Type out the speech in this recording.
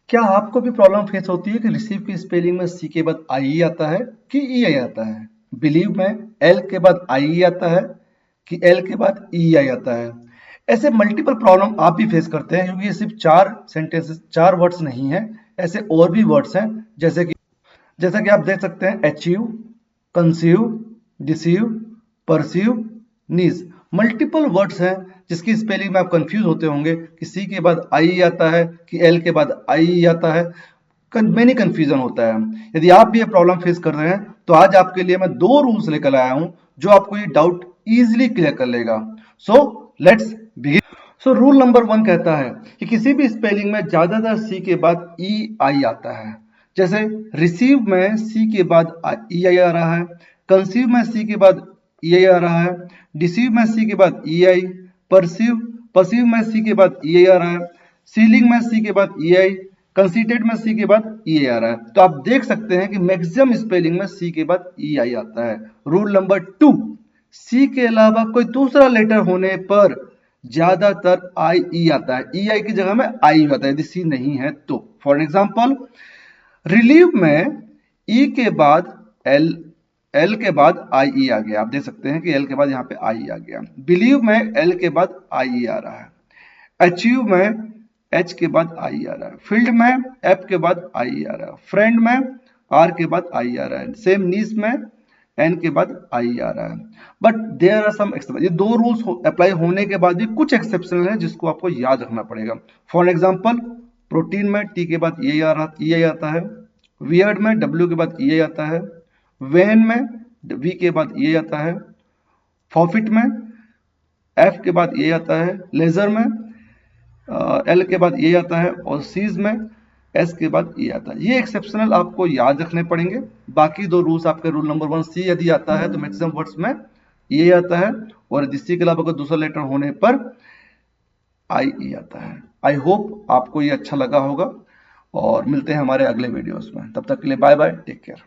क्या आपको भी प्रॉब्लम फेस होती है कि रिसीव की स्पेलिंग में सी के बाद आई आता है कि ई आई आता है? बिलीव में एल के बाद आई आता है कि एल के बाद ई आई आता है? ऐसे मल्टीपल प्रॉब्लम आप भी फेस करते हैं, क्योंकि ये सिर्फ 4 सेंटेंसेस 4 वर्ड्स नहीं है, ऐसे और भी वर्ड्स हैं, जैसा कि आप देख सकते हैं अचीव, कंसीव, डिसीव, परसीव, नीज। मल्टीपल वर्ड्स हैं जिसकी स्पेलिंग में आप कंफ्यूज होते होंगे कि सी के बाद आई आता है कि एल के बाद आई आता है। मैनी कंफ्यूजन होता है। यदि आप भी ये प्रॉब्लम फेस कर रहे हैं तो आज आपके लिए मैं 2 रूल्स लेकर आया हूं जो आपको ये डाउट इजीली क्लियर कर लेगा। So let's begin. So rule number 1 कहता है कि किसी भी स्पेलिंग में ज्यादातर सी के बाद ई आई आता है। जैसे रिसीव में सी के बाद ई आई आ रहा है, कंसीव में सी के बाद ई आई आ रहा है, डिसीव में सी के बाद ई आई, परसीव परसीव में सी के बाद ई आई आ रहा है, सीलिंग में सी के बाद ई आई, कंसीटेड में सी के बाद ई आई आ रहा है। तो आप देख सकते हैं कि मैक्सिमम स्पेलिंग में सी के बाद ई आई आता है। रूल नंबर 2, सी के अलावा कोई दूसरा लेटर होने पर ज्यादातर आई ई आता है। ई आई की जगह में आई आता है यदि सी नहीं है तो। फॉर एग्जाम्पल, रिलीव में ई के बाद एल, एल के बाद आई ई आ गया। आप देख सकते हैं कि एल के बाद यहाँ पे आई आ गया। बिलीव में एल के बाद आई आ रहा है। अचीव में एच के बाद आई आ रहा है। फील्ड में एफ के बाद आई आ रहा है। फ्रेंड में आर के बाद आई आ रहा है। सेम नीस में एन के बाद आई आ रहा है। But there are some exception. ये 2 रूल्स अप्लाई होने के बाद भी कुछ एक्सेप्शन है जिसको आपको याद रखना पड़ेगा। फॉर एग्जाम्पल, प्रोटीन में टी के बाद ई आई आता है। वियर्ड में डब्ल्यू के बाद ई आई आता है। वेन में वी के बाद ई आई आता है। फॉरफिट में एफ के बाद ये आता है। लेजर में एल के बाद ये आता है और सीज में एस के बाद ये आता है। ये एक्सेप्शनल आपको याद रखने पड़ेंगे। बाकी 2 रूल्स आपके रूल नंबर 1 सी यदि आता है तो मैक्सिमम वर्ड्स में ये आता है, और यदि सी के अलावा कोई दूसरा लेटर होने पर आई ई आता है। आई होप आपको ये अच्छा लगा होगा, और मिलते हैं हमारे अगले वीडियोस में। तब तक के लिए बाय बाय, टेक केयर।